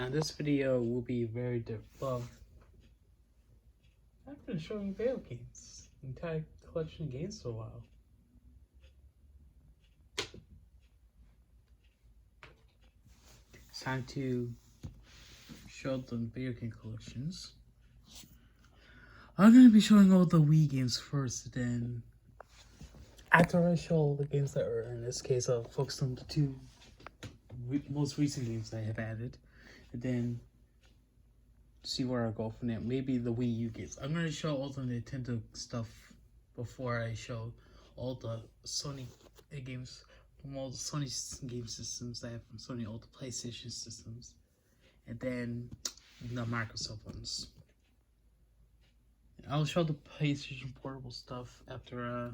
Now this video will be very different. Well, I've been showing video games, entire collection of games for a while. It's time to show the video game collections. I'm gonna be showing all the Wii games first, then after I show all the games that are in this case, I'll focus on the two most recent games I have added, and then see where I go from there. Maybe the Wii U games. I'm gonna show all the Nintendo stuff before I show all the Sony games from all the Sony game systems I have from Sony, all the PlayStation systems, and then the Microsoft ones. I'll show the PlayStation portable stuff after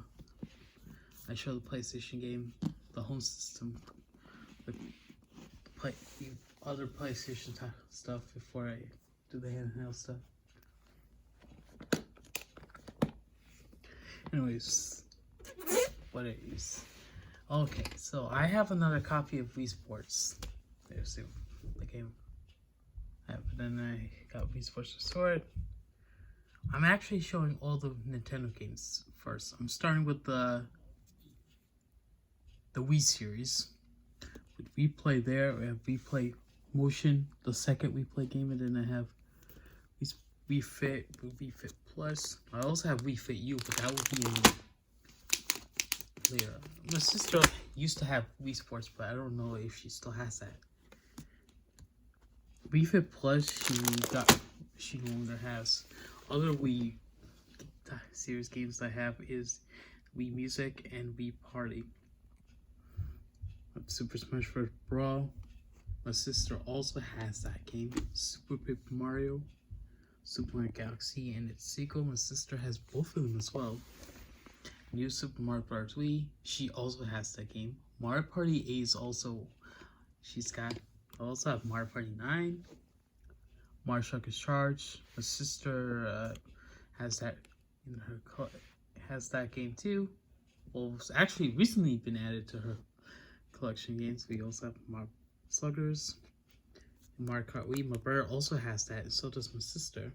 I show the PlayStation game, the home system, the other PlayStation stuff before I do the handheld stuff. Anyways, what it is. Okay, so I have another copy of Wii Sports. There's the game. Then I got Wii Sports Resort. I'm actually showing all the Nintendo games first. I'm starting with the Wii series. With Wii Play there, we have Wii Play Motion, the second Wii Play game, and then I have Wii Fit, Wii Fit Plus. I also have Wii Fit U, but that would be in later. My sister used to have Wii Sports, but I don't know if she still has that. Wii Fit Plus, she no longer has. Other Wii series games I have is Wii Music and Wii Party. Super Smash Bros. Brawl. My sister also has that game. Super Paper Mario, Super Mario Galaxy, and its sequel. My sister has both of them as well. New Super Mario Bros. Wii. She also has that game. Mario Party 8 is also she's got. I also have Mario Party 9. Mario Strikers Charge. My sister has that in her has that game too. Well, it's actually recently been added to her collection games. We also have Mario Sluggers, Mario Kart Wii. My brother also has that, and so does my sister.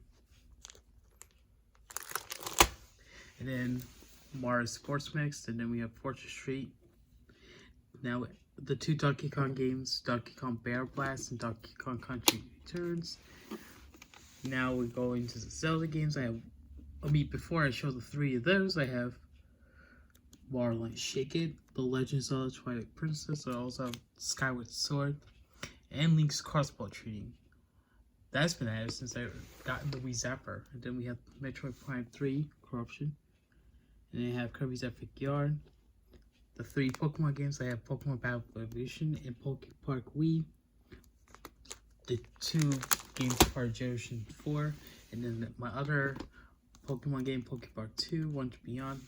And then Mario Sports Mix, and then we have Fortress Street. Now the two Donkey Kong games, Donkey Kong Bear Blast and Donkey Kong Country Returns. Now we go into the Zelda games. Before I show the three of those, I have Mario Line Shake It, The Legend of Zelda Twilight Princess. I also have Skyward Sword and Link's Crossbow Training. That's been added since I got the Wii Zapper. And then we have Metroid Prime 3 Corruption. And then I have Kirby's Epic Yarn. The three Pokemon games, I have Pokemon Battle Evolution and Poke Park Wii. The two games part of Generation 4. And then my other Pokemon game, Poke Park 2, Wonder Beyond.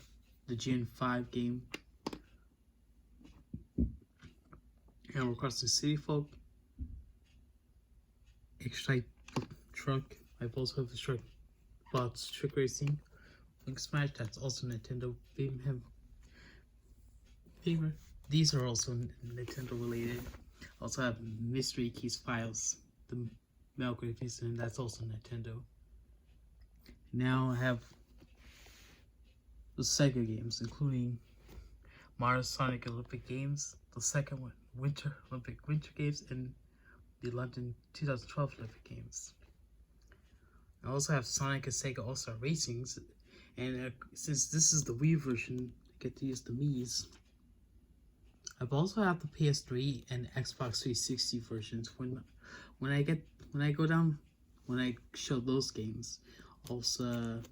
The Gen 5 game. Animal Crossing City Folk. X-Type Truck. I also have the Truck Bots Trick Racing. Link Smash, that's also Nintendo favorite. These are also Nintendo related. Also have Mystery Keys Files, the Melgrave Incident, that's also Nintendo. Now I have the Sega games, including Mario Sonic Olympic Games, the second one, Olympic Winter Games, and the London 2012 Olympic Games. I also have Sonic and Sega All-Star Racings, and since this is the Wii version, I get to use the Mii's. I've also have the PS3 and Xbox 360 versions. When I show those games, also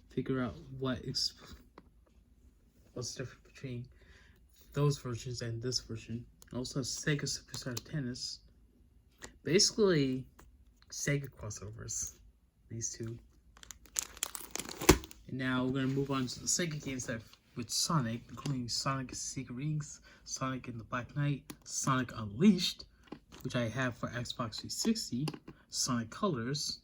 figure out what's different between those versions and this version. I also have Sega Superstar Tennis. Basically, Sega crossovers. These two. And now we're gonna move on to the Sega games that with Sonic, including Sonic Secret Rings, Sonic and the Black Knight, Sonic Unleashed, which I have for Xbox 360, Sonic Colors,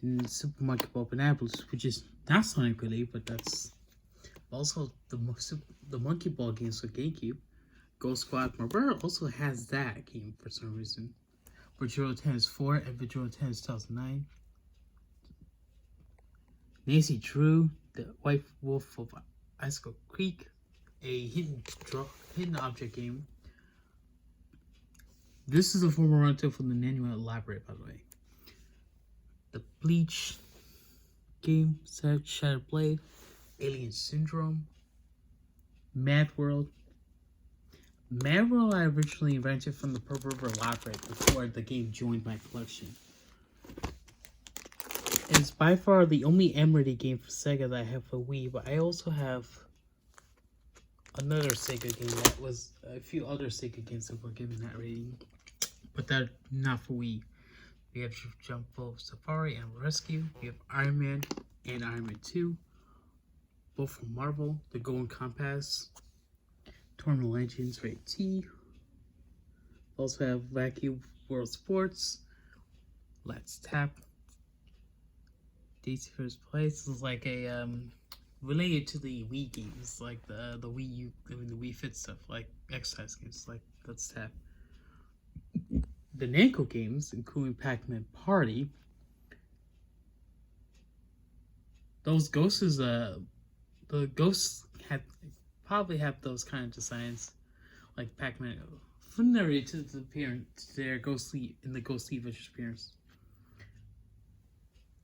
and Super Monkey Ball Bananas, which is not Sonic related, but that's also the Monkey Ball games for GameCube, Ghost Squad. My brother also has that game for some reason. Virtual Tennis 4 and Virtual Tennis 2009. Nancy Drew, The White Wolf of Icicle Creek, a hidden object game. This is a former rental from the WiI Library, by the way. The Bleach game set, Shattered Blade, Alien Syndrome, Mad World. Mad World I originally rented from the Purple River Library before the game joined my collection. It's by far the only M-rated game for Sega that I have for Wii, but I also have another Sega game that was a few other Sega games that were given that rating, but they're not for Wii. We have Jump Full Safari and Rescue. We have Iron Man and Iron Man 2, both from Marvel. The Golden Compass, Tournament Legends Rated T. Also have Wacky World Sports, Let's Tap, Daisy First Place. This is like a related to the Wii games, like the Wii U, the Wii Fit stuff, like exercise games, like Let's Tap. The Namco games, including Pac-Man Party. Those ghosts the ghosts probably have those kind of designs, like Pac-Man, familiar to the appearance, their ghostly in the ghostly vicious appearance.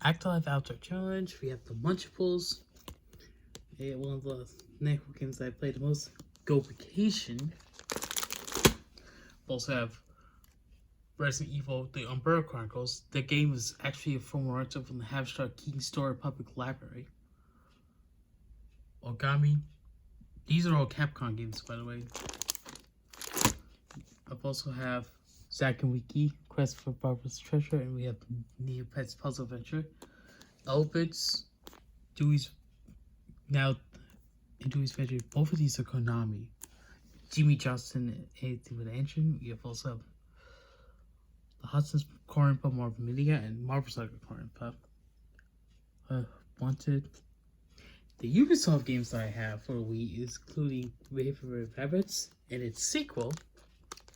Active Outdoor Challenge. We have the Munchables. One of the Namco games that I played the most. Go Vacation. We also have Resident Evil, The Umbrella Chronicles. The game is actually a former rental from the Havstar King Store Public Library. Ogami. These are all Capcom games, by the way. I've also have Zack and Wiki, Quest for Barbara's Treasure, and we have Neopets Puzzle Adventure. Elbits, Dewey's Venture. Both of these are Konami. Jimmy Johnson, Anything with an Engine. We have also have the Hudson's Corn Pub Marvel Media and Marvel Saga Corn Pub. Wanted. The Ubisoft games that I have for Wii is including Rave of Rabbits and its sequel,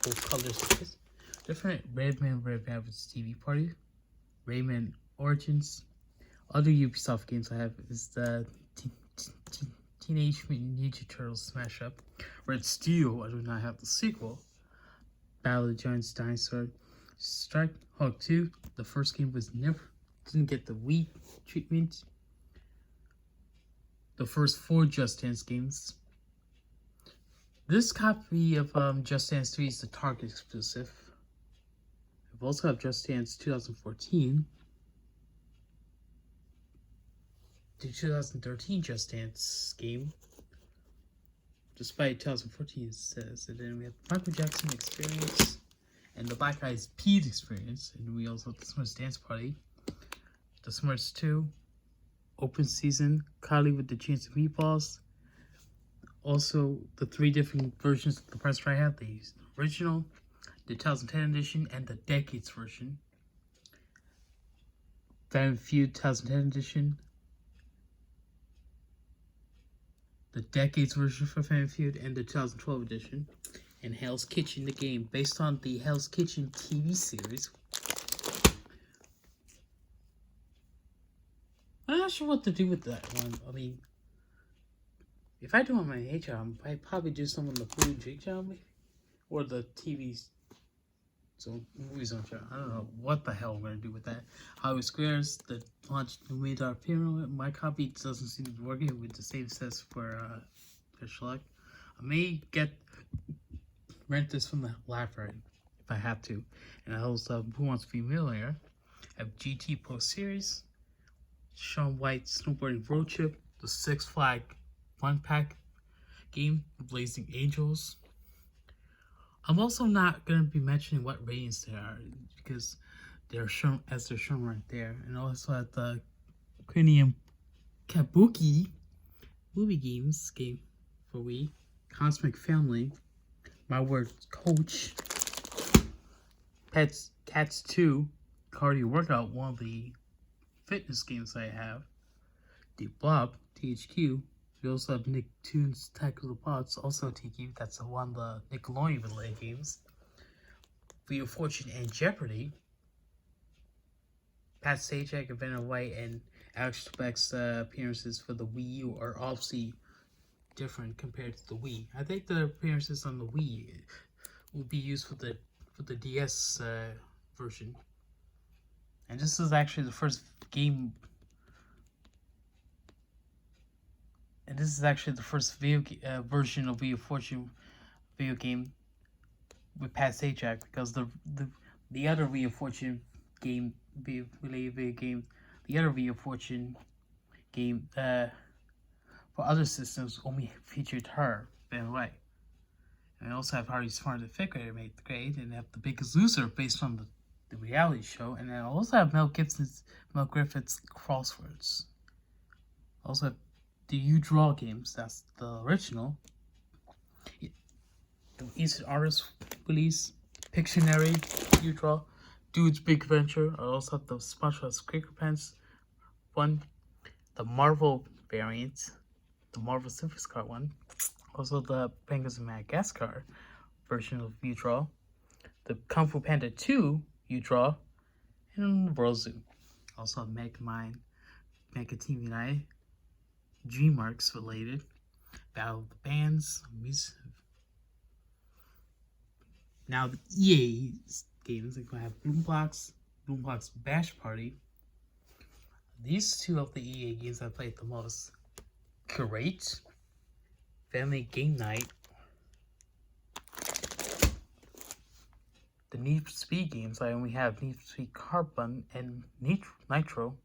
both colors different, Redman Red Rabbits TV Party, Rayman Origins. Other Ubisoft games I have is the Teenage Mutant Ninja Turtles Smash Up, Red Steel. I do not have the sequel. Battle of the Giants Dinosaur Strike, Hulk 2. The first game didn't get the Wii treatment. The first 4 Just Dance games. This copy of Just Dance 3 is the Target exclusive. We also have Just Dance 2014. The 2013 Just Dance game, despite 2014 it says. And then we have Michael Jackson Experience and the Black Eyed Peas Experience. And we also have the Smarts Dance Party, the Smarts 2, Open Season, Kylie with the Chance of Meatballs. Also, the 3 different versions of the Price Right have: the original, the 2010 edition, and the Decades version. Family Feud 2010 edition, the Decades version for Family Feud, and the 2012 edition. And Hell's Kitchen, the game, based on the Hell's Kitchen TV series. I'm not sure what to do with that one. I mean, if I do on my A job, I'd probably do some on the food and drink job, maybe? Or the TV's, so movies on channel. I don't know what the hell I'm going to do with that. Hollywood Squares, the launch the $1 Pyramid. My copy doesn't seem to be working with the save sets for Select. I may rent this from the library if I have to. And I also have Who Wants to Be a Millionaire. I have GT Pro Series, Shaun White's Snowboarding Road Trip, the Six Flag Fun Pack game, Blazing Angels. I'm also not going to be mentioning what ratings they are because they're shown right there. And also at the Cranium Kabuki movie games game for Wii, Cosmic Family, My Word Coach, Cats 2, Cardio Workout, one of the fitness games I have, The Blob, THQ, We also have Nicktoons Attack of the Bots, also Tiki. That's one of the Nickelodeon related games. Wheel of Fortune and Jeopardy. Pat Sajak, Vanna White, and Alex Trebek's appearances for the Wii U are obviously different compared to the Wii. I think the appearances on the Wii will be used for the DS version. And this is actually the first game. And this is actually the first version of Wheel of Fortune video game with Pat Sajak, because the other Wheel of Fortune game, related game, the other Wheel of Fortune game for other systems only featured her, Vanna White. And we also have Harvey Smart, the fifth grader, made the grade, and they have The Biggest Loser based on the reality show, and then I also have Mel Griffith's Crosswords. Also have the You Draw games, that's the original. The Eastern Artist release, Pictionary, You Draw, Dude's Big Adventure. I also have the SpongeBob SquarePants one, the Marvel variant, the Marvel Civics Card one, also the Penguins of Madagascar version of You Draw, the Kung Fu Panda 2 You Draw, and the World Zoo. Also Megamind, Mega Team United, DreamWorks related, Battle of the Bands, music. Now the EA games, like we have Bloomblocks Bash Party. These two of the EA games I played the most. Great. Family Game Night. The Need for Speed games, I only have Need for Speed Carbon and Nitro.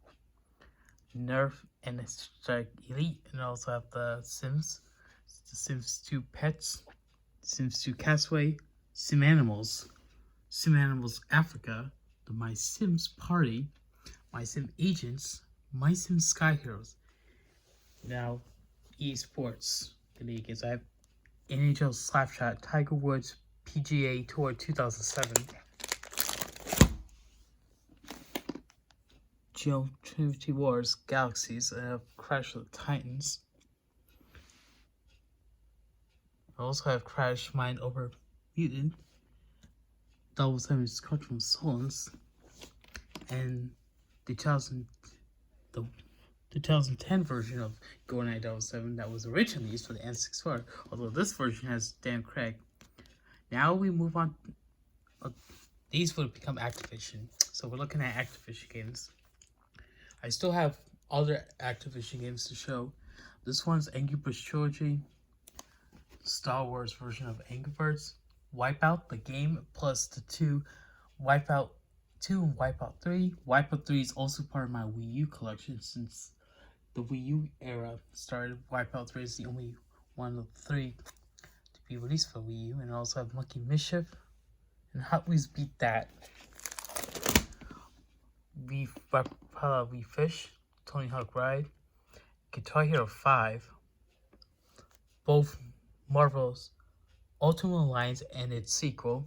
Nerf and Strike Elite, and I also have the Sims 2 Pets, Sims 2 Castaway, Sim Animals Africa, the My Sims Party, My Sim Agents, My Sim Sky Heroes. Now, EA Sports, the league games. I have NHL Slapshot, Tiger Woods PGA Tour 2007, Trinity Wars Galaxies, I have Crash of the Titans. I also have Crash Mind Over Mutant, Double Seven's Cultural Souls, and the 2010 version of GoldenEye 007 that was originally used for the N64, although this version has Dan Craig. Now we move on. These would become Activision. So we're looking at Activision games. I still have other Activision games to show. This one's Angry Birds Trilogy, Star Wars version of Angry Birds, Wipeout, the game, plus the two, Wipeout 2 and Wipeout 3. Wipeout 3 is also part of my Wii U collection since the Wii U era started. Wipeout 3 is the only one of the three to be released for Wii U. And I also have Monkey Mischief and Hot Wheels Beat That. We Fish, Tony Hawk Ride, Guitar Hero 5, both Marvel's Ultimate Alliance and its sequel,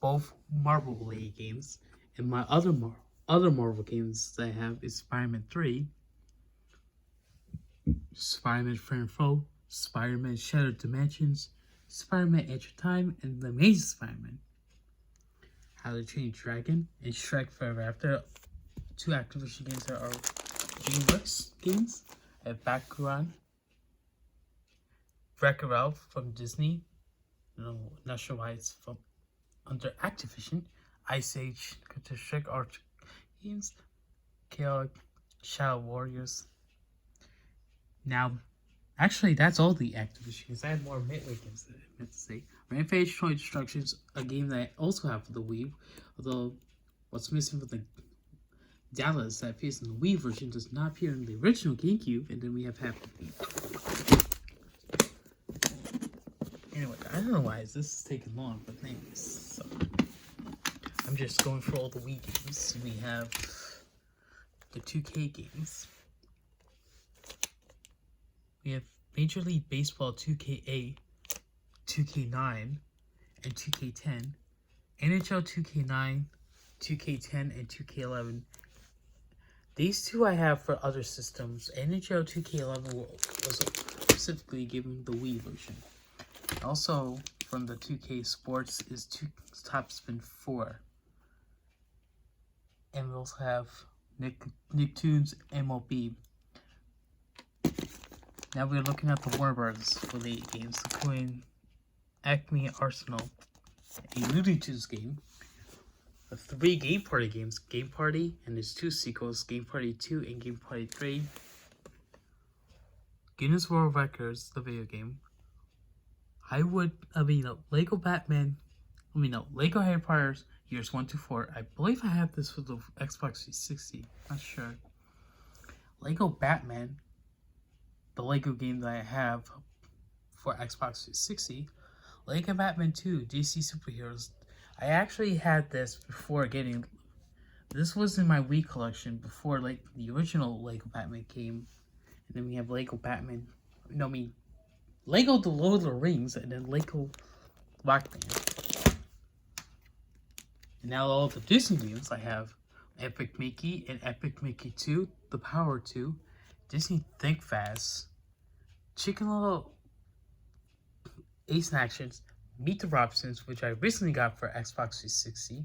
both Marvel-related games, and my other Marvel games that I have is Spider-Man 3, Spider-Man Friend and Foe, Spider-Man Shattered Dimensions, Spider-Man Edge of Time, and The Amazing Spider-Man, How to Train Your Dragon, and Shrek Forever After. Two Activision games that are DreamWorks games. I have Bakugan, Wreck-It Ralph from Disney. No, not sure why it's from under Activision. Ice Age, Counter-Strike Arch games, Chaos, Shadow Warriors. Now, actually, that's all the Activision games. I have more Midway games that I meant to say. Rampage Toy Destruction's a game that I also have for the Wii, although what's missing for the Dallas that appears in the Wii version does not appear in the original GameCube, and then we have Happy Feet. Anyway, I don't know why this is taking long, but anyways, so I'm just going for all the Wii games. We have the 2K games. We have Major League Baseball 2K8, 2K9, and 2K10, NHL 2K9, 2K10, and 2K11. These two I have for other systems. NHL 2K11 was specifically given the Wii version. Also, from the 2K Sports is Top Spin 4. And we also have Nicktoons MLB. Now we're looking at the Warner Bros. Related games, including Acme Arsenal, a Looney Tunes game, the 3 Game Party games, Game Party, and its 2 sequels, Game Party 2 and Game Party 3, Guinness World Records, the video game, Lego Lego Harry Potter Years 1 to 4. I believe I have this for the Xbox 360, not sure. Lego Batman, the Lego game that I have for Xbox 360. Lego Batman 2, DC Superheroes. I actually had this before getting... This was in my Wii collection before the original Lego Batman came. And then we have Lego Batman... Lego The Lord of the Rings, and then Lego Rockband. And now all the Disney games I have. Epic Mickey and Epic Mickey 2, The Power 2, Disney Think Fast, Chicken Little, Ace in Actions, Meet the Robsons, which I recently got for Xbox 360,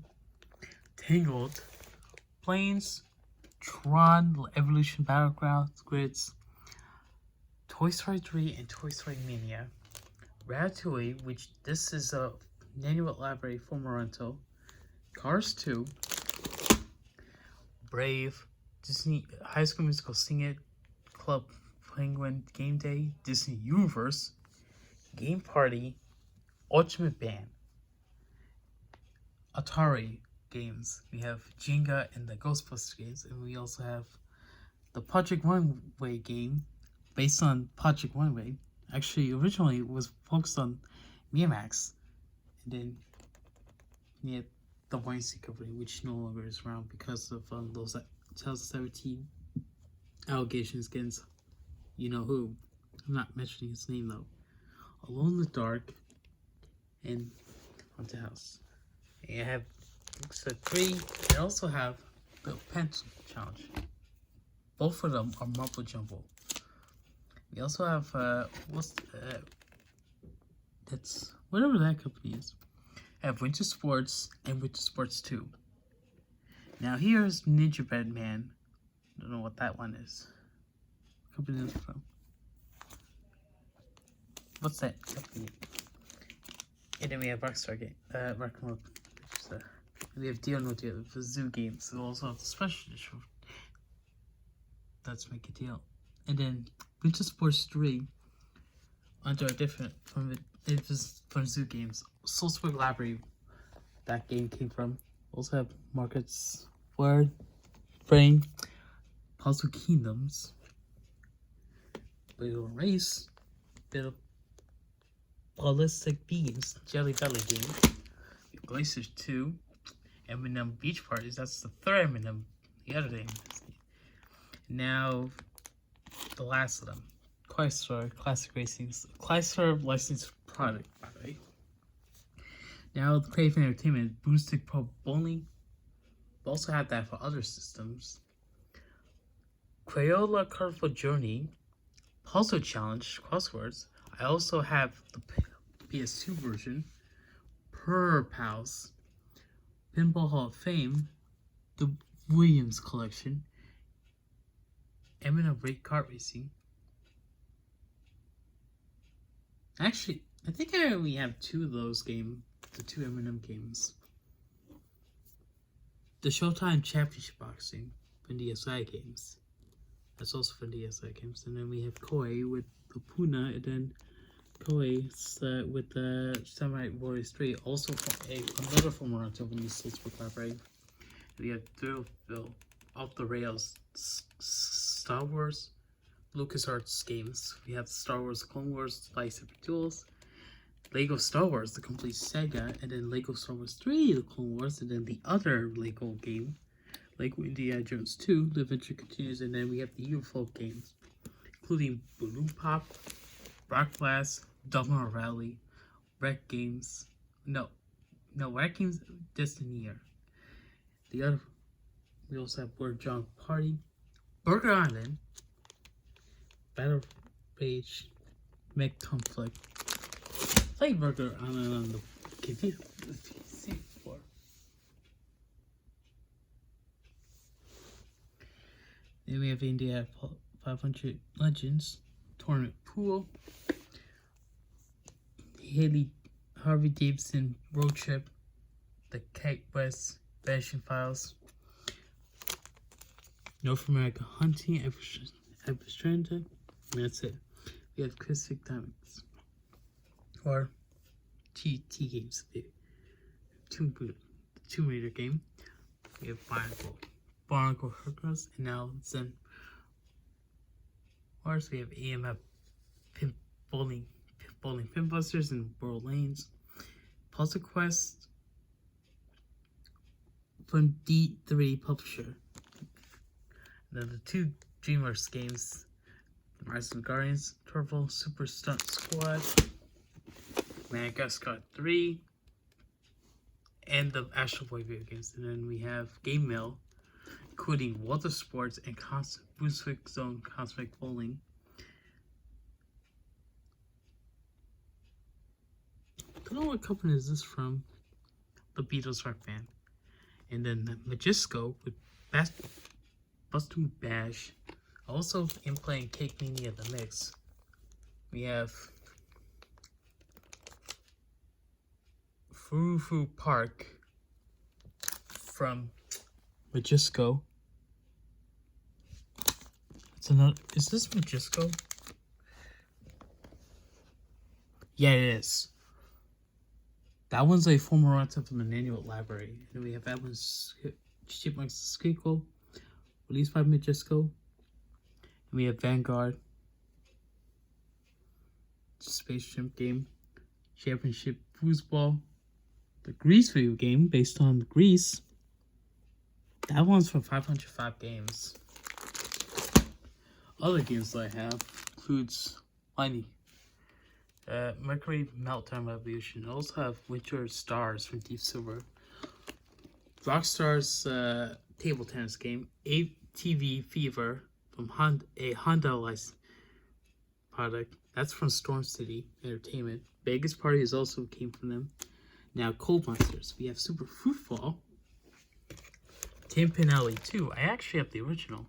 Tangled, Planes, Tron, Evolution Battlegrounds, Grids, Toy Story 3, and Toy Story Mania, Ratatouille, which this is a Nanuet Library former rental, Cars 2, Brave, Disney High School Musical Sing It, Club Penguin Game Day, Disney Universe, Game Party, Ultimate Band, Atari games. We have Jenga and the Ghostbusters games, and we also have the Project Runway game based on Project Runway. Actually, originally it was focused on Miramax, and then we had the Weinstein Company, which no longer is around because of those 2017 allegations against you know who. I'm not mentioning his name though. Alone in the Dark and Haunted House. And I have books at 3. I also have the Pencil Challenge. Both of them are Mumbo Jumbo. We also have that's whatever that company is. I have Winter Sports and Winter Sports 2. Now here's Ninja Bread Man. I don't know what that one is. What company is it from? What's that company? And then we have Rockstar Game. Rock'n'Roll. We have Deal No Deal for Zoo Games. We also have the special edition. That's Make a Deal. And then Winter Sports 3 under a different from Zoo Games. Sloatsburg Library. That game came from. Also have Markets Word, Brain, Puzzle Kingdoms, Little Race, bit of Ballistic Beans, Jelly Belly game, Glaciers 2, M&M Beach Parties. That's the third M&M. The other name. Now, the last of them, Chrysler Classic Racing's Chrysler licensed product, by the way. Now, the Crave Entertainment Boosted Pro Bowling. We also have that for other systems. Crayola Colorful Journey, Puzzle Challenge, Crosswords. I also have the PS2 version, Per Pals, Pinball Hall of Fame, the Williams Collection, M&M Rate Kart Racing. Actually, I think I only have 2 of those games, the 2 M&M games. The Showtime Championship Boxing for DSi games. That's also for DSi games. And then we have Koei with the Puna, and then Koei with the Samurai Warriors 3, also for another former rental from the Sloatsburg Library. We have Thrill Off the Rails, Star Wars, LucasArts games. We have Star Wars Clone Wars, Lightsaber Duels, Lego Star Wars, the complete Sega, and then Lego Star Wars 3, the Clone Wars, and then the other Lego game, Lego Indiana Jones 2, The Adventure Continues, and then we have the UFO games, including Balloon Pop, Rock Blast, Double Rally, Wreck Games, Wreck Games, Destineer. The other, we also have Word Junk Party, Burger Island, Battle Rage, Mech Conflict. Play Burger Island on the PC before. Then we have India 500 Legends, Tournament Pool, Haley Harvey Davidson Road Trip, the Kite West Vanishing Files, North America Hunting, Ever-Stranded, and that's it. We have Christic Diamonds, or GT games, the Tomb Raider game. We have Barnacle Hercules, and now Zen Wars. We have AMF Bowling Pinbusters and World Lanes, Puzzle Quest from D3 Publisher. Then the two DreamWorks games, Rise of the Guardians, Turbo Super Stunt Squad, Madagascar 3, and the Astro Boy video games. And then we have Game Mail, including Water Sports and Brunswick Zone Cosmic Bowling. I don't know what company is this from. The Beatles Rock Band. And then Magisco with Bustin' Bash. Also in playing Cake Mania the Mix. We have Fufu Park from Magisco. It's another. Is this Magisco? Yeah, it is. That one's a former relative from the Nanuet Library. And we have that one's Chipmunks Squeakle, released by Magisco. And we have Vanguard, Space Shrimp game, Championship Foosball, the Grease video game based on Grease. That one's from 505 Games. Other games that I have includes Mercury Meltdown Revolution. I also have Winter Stars from Deep Silver. Rockstar's table tennis game. ATV Fever from a Honda licensed product. That's from Storm City Entertainment. Vegas Party is also came from them. Now Cold Monsters. We have Super Fruitfall. Tim Pinelli 2. I actually have the original.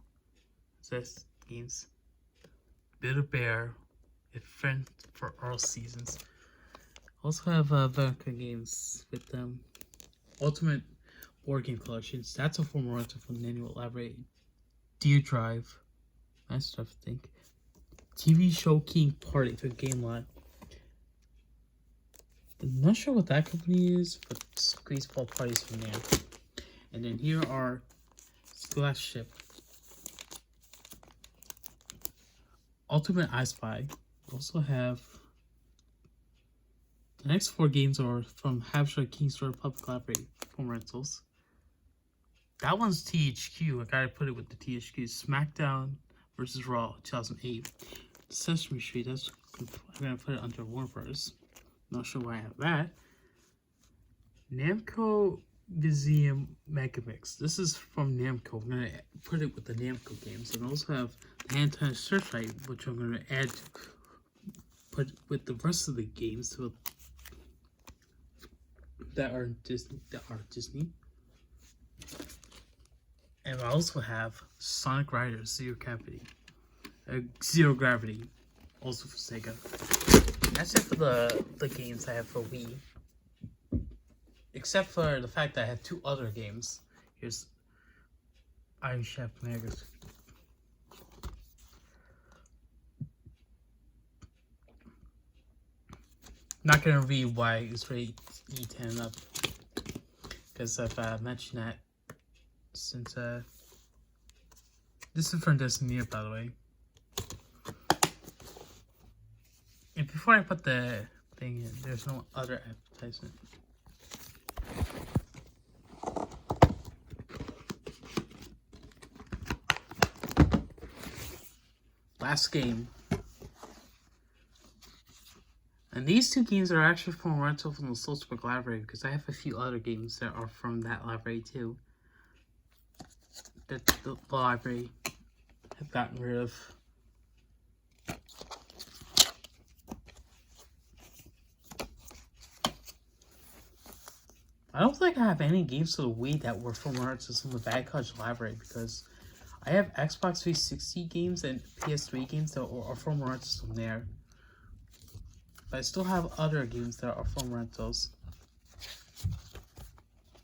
This games. Bitter Bear. A Friend for all seasons. Also have Vanka games with Ultimate Board Game Collections. That's a former rental from the Nanuet Library. Deer Drive. Nice stuff, I think. TV Show King Party for Game Lot. I'm not sure what that company is, but Greaseball Parties from there. And then here are Scholarship. Ultimate I Spy. Also have the next 4 games are from Hampshire Kingston Public Library from rentals. That one's THQ. I gotta put it with the THQ. SmackDown vs. Raw 2008. Sesame Street. I'm gonna put it under Warner Bros. Not sure why I have that. Namco Museum Megamix. This is from Namco. I'm gonna put it with the Namco games. And I also have the Anti Searchlight, which I'm gonna add put with the rest of the games that are Disney. And I also have Sonic Riders Zero Gravity, also for Sega. That's it for the games I have for Wii. Except for the fact that I have 2 other games. Here's Iron Chef Megas. Not gonna read why it's rated E10 up, because I've mentioned that since this is from Disney, by the way. And before I put the thing in, there's no other advertisement. Last game. And these 2 games are actually from a rental from the Sloatsburg Library, because I have a few other games that are from that library too. The library. have gotten rid of. I don't think I have any games for the Wii that were from artists in the WiI Library, because I have Xbox 360 games and PS3 games that are from rentals from there. But I still have other games that are from rentals.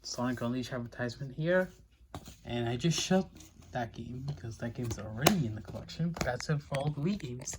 Sonic Unleashed advertisement here. And I just shut that game because that game's already in the collection. But that's it for all the Wii games.